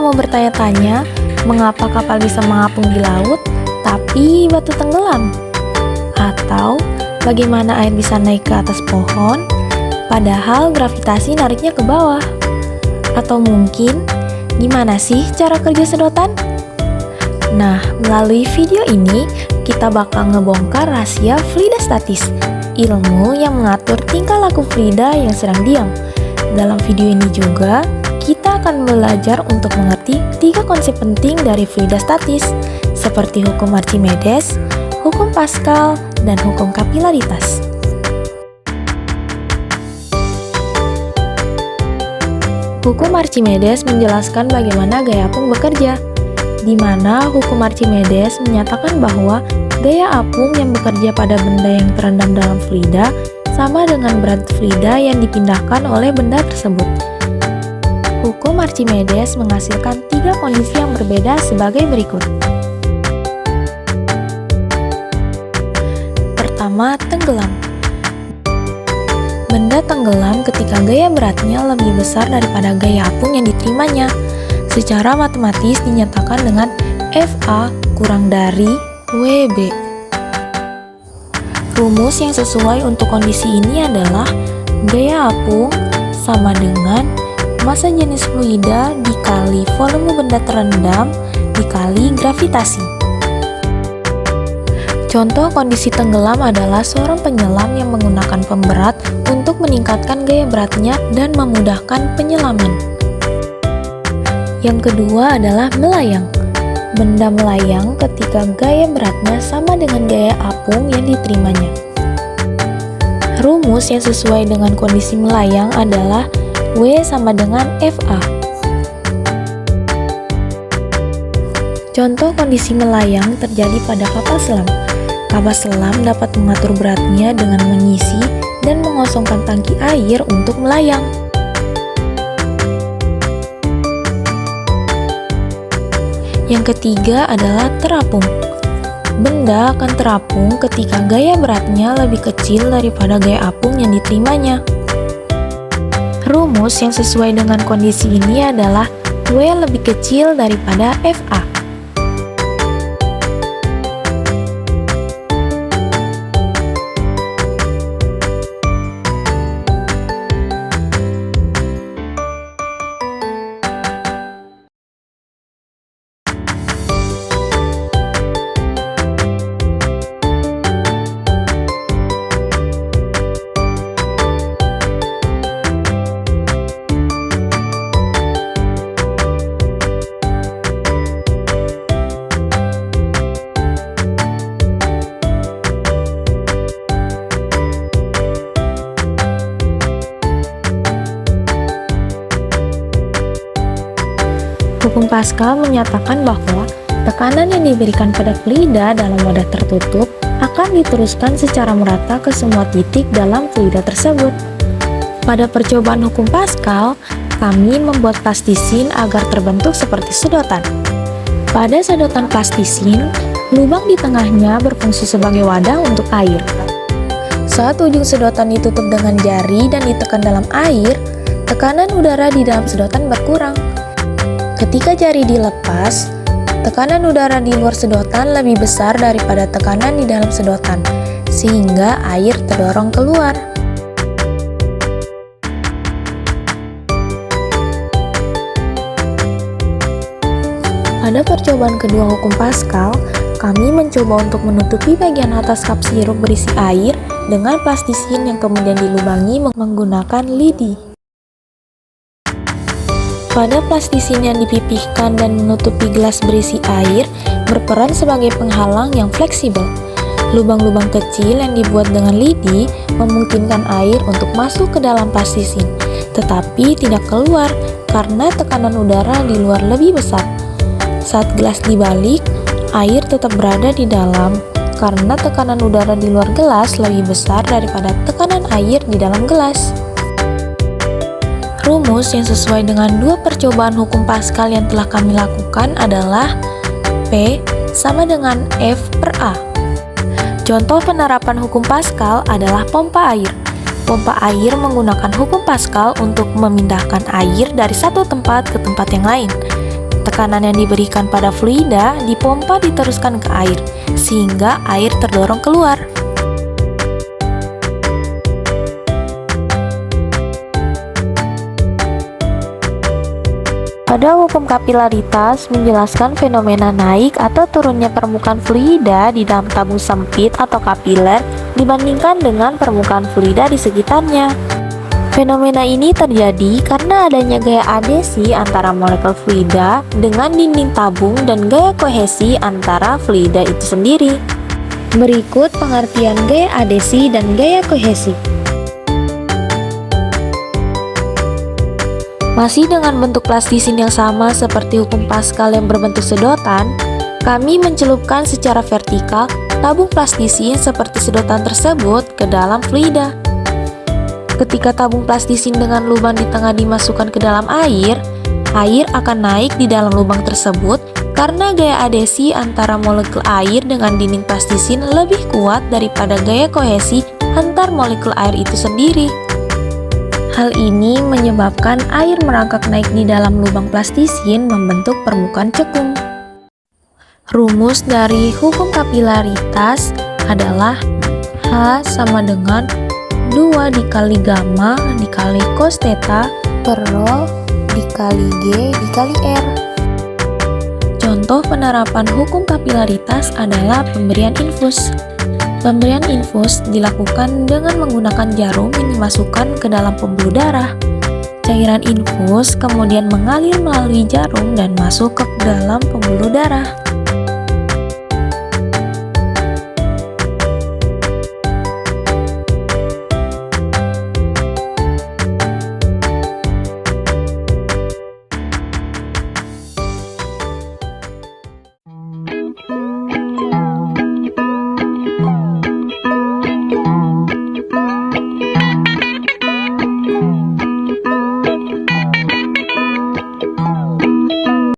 mau bertanya-tanya, mengapa kapal bisa mengapung di laut, tapi batu tenggelam? Atau bagaimana air bisa naik ke atas pohon, padahal gravitasi nariknya ke bawah? Atau mungkin, gimana sih cara kerja sedotan? Nah, melalui video ini, kita bakal ngebongkar rahasia fluidostatis, ilmu yang mengatur tingkah laku fluida yang sedang diam. Dalam video ini juga, kita akan belajar untuk mengerti 3 konsep penting dari fluidostatis, seperti hukum Archimedes, hukum Pascal, dan hukum kapilaritas. Hukum Archimedes menjelaskan bagaimana gaya apung bekerja, di mana hukum Archimedes menyatakan bahwa gaya apung yang bekerja pada benda yang terendam dalam fluida sama dengan berat fluida yang dipindahkan oleh benda tersebut. Hukum Archimedes menghasilkan 3 kondisi yang berbeda sebagai berikut. Pertama, tenggelam. Benda tenggelam ketika gaya beratnya lebih besar daripada gaya apung yang diterimanya. Secara matematis dinyatakan dengan FA kurang dari WB. Rumus yang sesuai untuk kondisi ini adalah gaya apung sama dengan massa jenis fluida dikali volume benda terendam dikali gravitasi. Contoh kondisi tenggelam adalah seorang penyelam yang menggunakan pemberat untuk meningkatkan gaya beratnya dan memudahkan penyelaman. Yang kedua adalah melayang. Benda melayang ketika gaya beratnya sama dengan gaya apung yang diterimanya. Rumus yang sesuai dengan kondisi melayang adalah W sama dengan FA. Contoh kondisi melayang terjadi pada kapal selam. Kapal selam dapat mengatur beratnya dengan mengisi dan mengosongkan tangki air untuk melayang. Yang ketiga adalah terapung. Benda akan terapung ketika gaya beratnya lebih kecil daripada gaya apung yang diterimanya. Rumus yang sesuai dengan kondisi ini adalah W lebih kecil daripada FA. Hukum Pascal menyatakan bahwa tekanan yang diberikan pada fluida dalam wadah tertutup akan diteruskan secara merata ke semua titik dalam fluida tersebut. Pada percobaan hukum Pascal, kami membuat plastisin agar terbentuk seperti sedotan. Pada sedotan plastisin, lubang di tengahnya berfungsi sebagai wadah untuk air. Saat ujung sedotan ditutup dengan jari dan ditekan dalam air, tekanan udara di dalam sedotan berkurang. Ketika jari dilepas, tekanan udara di luar sedotan lebih besar daripada tekanan di dalam sedotan, sehingga air terdorong keluar. Pada percobaan kedua hukum Pascal, kami mencoba untuk menutupi bagian atas cup sirup berisi air dengan plastisin yang kemudian dilubangi menggunakan lidi. Pada plastisin yang dipipihkan dan menutupi gelas berisi air berperan sebagai penghalang yang fleksibel. Lubang-lubang kecil yang dibuat dengan lidi memungkinkan air untuk masuk ke dalam plastisin, tetapi tidak keluar karena tekanan udara di luar lebih besar. Saat gelas dibalik, air tetap berada di dalam karena tekanan udara di luar gelas lebih besar daripada tekanan air di dalam gelas. Rumus yang sesuai dengan 2 percobaan hukum Pascal yang telah kami lakukan adalah P sama dengan F per A. Contoh penerapan hukum Pascal adalah pompa air. Pompa air menggunakan hukum Pascal untuk memindahkan air dari satu tempat ke tempat yang lain. Tekanan yang diberikan pada fluida dipompa diteruskan ke air, sehingga air terdorong keluar. Pada hukum kapilaritas menjelaskan fenomena naik atau turunnya permukaan fluida di dalam tabung sempit atau kapiler dibandingkan dengan permukaan fluida di sekitarnya. Fenomena ini terjadi karena adanya gaya adhesi antara molekul fluida dengan dinding tabung dan gaya kohesi antara fluida itu sendiri. Berikut pengertian gaya adhesi dan gaya kohesi. Masih dengan bentuk plastisin yang sama seperti hukum Pascal yang berbentuk sedotan, kami mencelupkan secara vertikal tabung plastisin seperti sedotan tersebut ke dalam fluida. Ketika tabung plastisin dengan lubang di tengah dimasukkan ke dalam air, air akan naik di dalam lubang tersebut karena gaya adhesi antara molekul air dengan dinding plastisin lebih kuat daripada gaya kohesi antar molekul air itu sendiri. Hal ini menyebabkan air merangkak naik di dalam lubang plastisin membentuk permukaan cekung. Rumus dari hukum kapilaritas adalah H sama dengan 2 dikali gamma dikali cos theta per rho dikali G dikali R. Contoh penerapan hukum kapilaritas adalah pemberian infus. Pemberian infus dilakukan dengan menggunakan jarum yang dimasukkan ke dalam pembuluh darah. Cairan infus kemudian mengalir melalui jarum dan masuk ke dalam pembuluh darah.